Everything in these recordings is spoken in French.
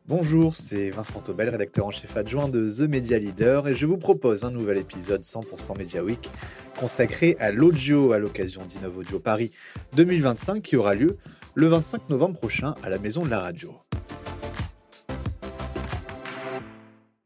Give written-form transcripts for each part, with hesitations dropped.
Bonjour, c'est Vincent Taubel, rédacteur en chef adjoint de The Media Leader, et je vous propose un nouvel épisode 100% Media Week consacré à l'audio à l'occasion d'Innov Audio Paris 2025 qui aura lieu le 25 novembre prochain à la Maison de la Radio.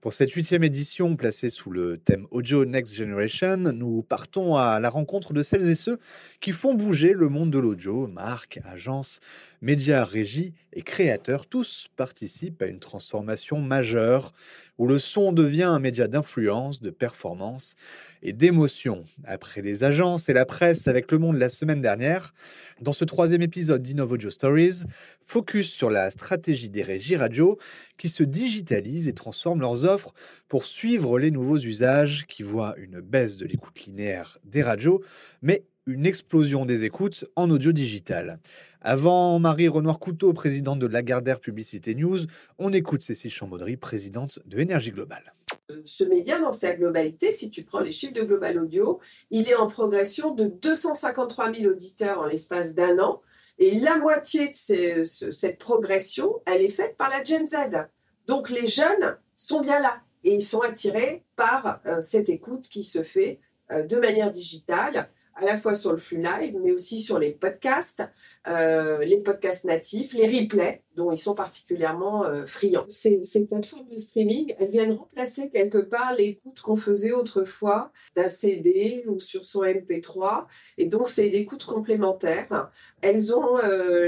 Pour cette 8e édition placée sous le thème Audio Next Generation, nous partons à la rencontre de celles et ceux qui font bouger le monde de l'audio. Marques, agences, médias, régies et créateurs, tous participent à une transformation majeure où le son devient un média d'influence, de performance et d'émotion. Après les agences et la presse avec Le Monde la semaine dernière, dans ce 3e épisode d'Innov Audio Stories, focus sur la stratégie des régies radio qui se digitalisent et transforment leurs offres pour suivre les nouveaux usages qui voient une baisse de l'écoute linéaire des radios, mais une explosion des écoutes en audio digital. Avant Marie Renoir-Couteau, présidente de Lagardère Publicité News, on écoute Cécile Chambaudry, présidente de Énergie Globale. Ce média, dans sa globalité, si tu prends les chiffres de Global Audio, il est en progression de 253 000 auditeurs en l'espace d'un an. Et la moitié de cette progression, elle est faite par la Gen Z. Donc les jeunes sont bien là et ils sont attirés par cette écoute qui se fait de manière digitale, à la fois sur le flux live, mais aussi sur les podcasts natifs, les replays, dont ils sont particulièrement friands. Ces plateformes de streaming, elles viennent remplacer quelque part l'écoute qu'on faisait autrefois d'un CD ou sur son MP3, et donc c'est une écoute complémentaire. Elles ont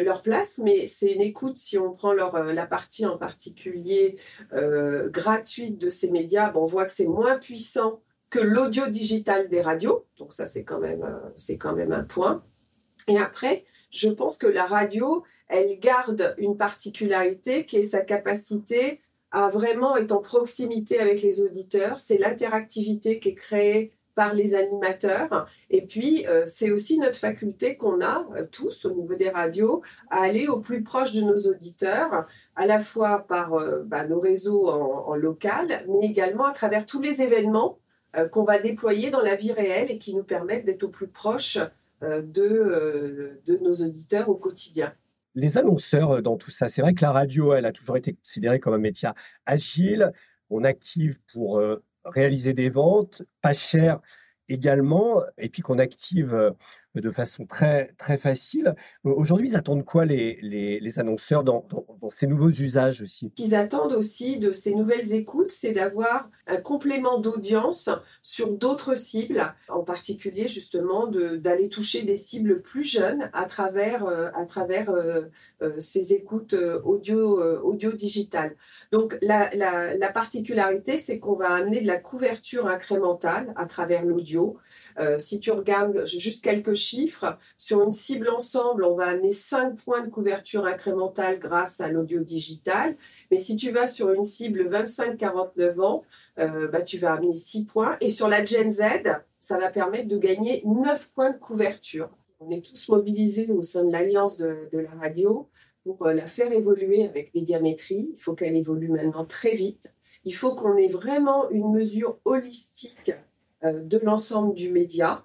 leur place, mais c'est une écoute, si on prend la partie en particulier gratuite de ces médias, on voit que c'est moins puissant que l'audio digital des radios, donc ça c'est quand même un point. Et après, je pense que la radio, elle garde une particularité qui est sa capacité à vraiment être en proximité avec les auditeurs. C'est l'interactivité qui est créée par les animateurs. Et puis, c'est aussi notre faculté qu'on a tous au niveau des radios à aller au plus proche de nos auditeurs, à la fois par nos réseaux en local, mais également à travers tous les événements qu'on va déployer dans la vie réelle et qui nous permettent d'être au plus proche de nos auditeurs au quotidien. Les annonceurs dans tout ça, c'est vrai que la radio, elle a toujours été considérée comme un média agile. On active pour réaliser des ventes, pas cher également, et puis qu'on active de façon très, très facile. Aujourd'hui, ils attendent quoi les annonceurs dans ces nouveaux usages aussi? Ce qu'ils attendent aussi de ces nouvelles écoutes, c'est d'avoir un complément d'audience sur d'autres cibles, en particulier justement d'aller toucher des cibles plus jeunes à travers ces écoutes audio digitales. Donc la particularité, c'est qu'on va amener de la couverture incrémentale à travers l'audio. Si tu regardes juste quelques chiffres, sur une cible ensemble, on va amener 5 points de couverture incrémentale grâce à l'audio digital. Mais si tu vas sur une cible 25-49 ans, tu vas amener 6 points. Et sur la Gen Z, ça va permettre de gagner 9 points de couverture. On est tous mobilisés au sein de l'Alliance de la radio pour la faire évoluer avec Médiamétrie. Il faut qu'elle évolue maintenant très vite. Il faut qu'on ait vraiment une mesure holistique de l'ensemble du média,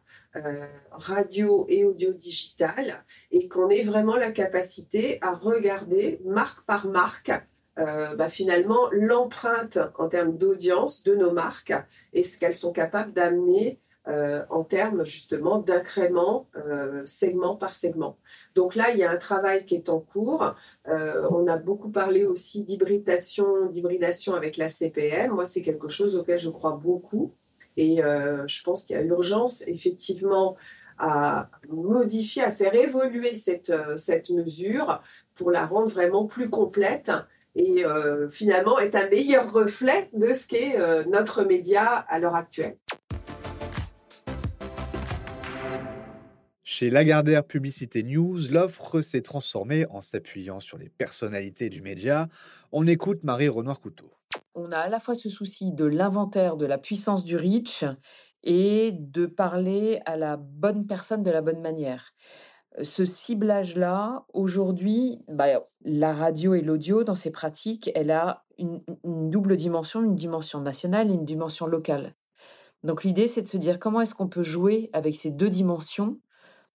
radio et audio digital, et qu'on ait vraiment la capacité à regarder marque par marque finalement l'empreinte en termes d'audience de nos marques et ce qu'elles sont capables d'amener en termes justement d'incrément segment par segment. Donc là, il y a un travail qui est en cours. On a beaucoup parlé aussi d'hybridation avec la CPM. Moi, c'est quelque chose auquel je crois beaucoup. Et je pense qu'il y a urgence, effectivement, à modifier, à faire évoluer cette mesure pour la rendre vraiment plus complète et finalement être un meilleur reflet de ce qu'est notre média à l'heure actuelle. Chez Lagardère Publicité News, l'offre s'est transformée en s'appuyant sur les personnalités du média. On écoute Marie Renoir-Couteau. On a à la fois ce souci de l'inventaire, de la puissance du reach et de parler à la bonne personne de la bonne manière. Ce ciblage-là, aujourd'hui, la radio et l'audio, dans ses pratiques, elle a une double dimension, une dimension nationale et une dimension locale. Donc l'idée, c'est de se dire comment est-ce qu'on peut jouer avec ces deux dimensions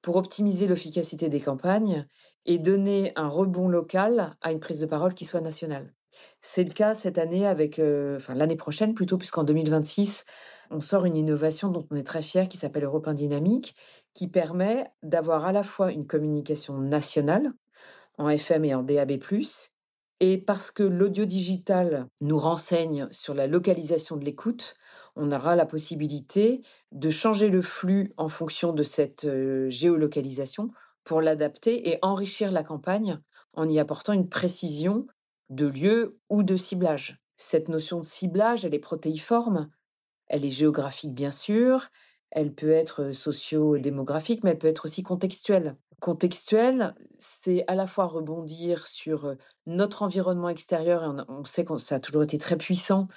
pour optimiser l'efficacité des campagnes et donner un rebond local à une prise de parole qui soit nationale. C'est le cas cette année avec, enfin l'année prochaine plutôt, puisqu'en 2026, on sort une innovation dont on est très fiers qui s'appelle Europe 1 Dynamique, qui permet d'avoir à la fois une communication nationale en FM et en DAB+, et parce que l'audio digital nous renseigne sur la localisation de l'écoute, on aura la possibilité de changer le flux en fonction de cette, géolocalisation pour l'adapter et enrichir la campagne en y apportant une précision de lieu ou de ciblage. Cette notion de ciblage, elle est protéiforme, elle est géographique bien sûr, elle peut être, socio-démographique, mais elle peut être aussi contextuelle. Contextuelle, c'est à la fois rebondir sur, notre environnement extérieur et on sait que ça a toujours été très puissant,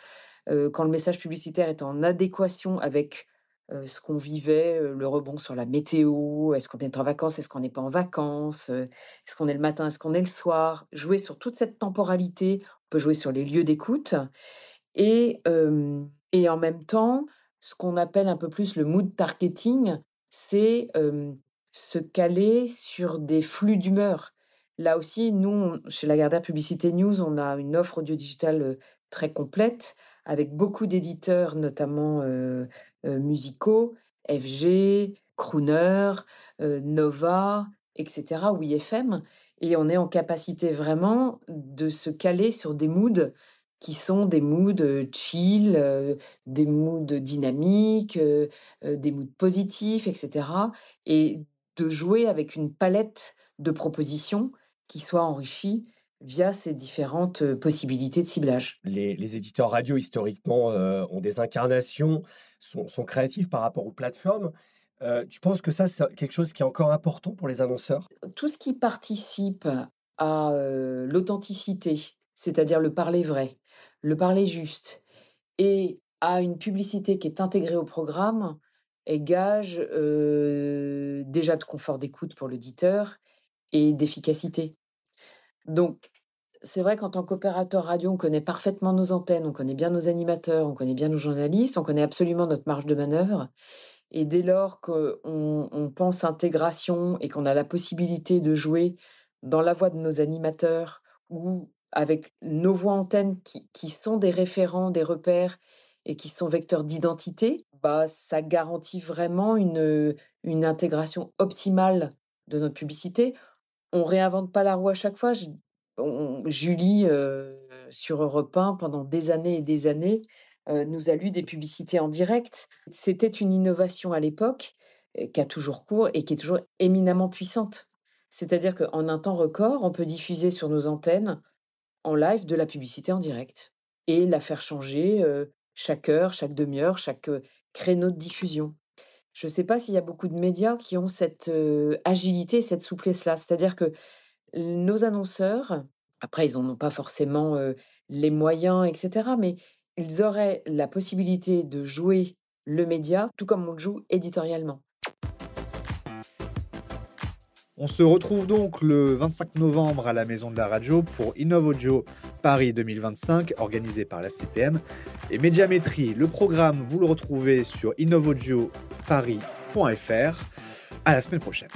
quand le message publicitaire est en adéquation avec, ce qu'on vivait, le rebond sur la météo, est-ce qu'on est en vacances, est-ce qu'on n'est pas en vacances, est-ce qu'on est le matin, est-ce qu'on est le soir? Jouer sur toute cette temporalité, on peut jouer sur les lieux d'écoute et en même temps, ce qu'on appelle un peu plus le mood targeting, c'est, se caler sur des flux d'humeur. Là aussi, nous, chez Lagardère Publicité News, on a une offre audio digitale, très complète avec beaucoup d'éditeurs, notamment, musicaux, FG, Crooner, Nova et cetera, ou IFM, et on est en capacité vraiment de se caler sur des moods qui sont des moods, chill, des moods dynamiques, des moods positifs et cetera, et de jouer avec une palette de propositions qui soit enrichie via ces différentes, possibilités de ciblage. Les éditeurs radio, historiquement, ont des incarnations, sont créatifs par rapport aux plateformes. Tu penses que ça, c'est quelque chose qui est encore important pour les annonceurs? Tout ce qui participe à, l'authenticité, c'est-à-dire le parler vrai, le parler juste et à une publicité qui est intégrée au programme est gage, déjà de confort d'écoute pour l'auditeur et d'efficacité. Donc c'est vrai qu'en tant qu'opérateur radio, on connaît parfaitement nos antennes, on connaît bien nos animateurs, on connaît bien nos journalistes, on connaît absolument notre marge de manœuvre, et dès lors qu'on pense intégration et qu'on a la possibilité de jouer dans la voix de nos animateurs ou avec nos voix antennes qui sont des référents, des repères et qui sont vecteurs d'identité, bah, ça garantit vraiment une intégration optimale de notre publicité. On réinvente pas la roue à chaque fois. Julie, sur Europe 1, pendant des années et des années, nous a lu des publicités en direct. C'était une innovation à l'époque, qui a toujours cours et qui est toujours éminemment puissante. C'est-à-dire qu'en un temps record, on peut diffuser sur nos antennes, en live, de la publicité en direct et la faire changer, chaque heure, chaque demi heure, chaque, créneau de diffusion. Je ne sais pas s'il y a beaucoup de médias qui ont cette, agilité, cette souplesse-là. C'est-à-dire que nos annonceurs, après ils en ont pas forcément, les moyens et cetera, mais ils auraient la possibilité de jouer le média tout comme on le joue éditorialement. On se retrouve donc le 25 novembre à la Maison de la Radio pour Innov Audio Paris 2025, organisé par la CPM et Médiamétrie. Le programme, vous le retrouvez sur innovaudioparis.fr. À la semaine prochaine.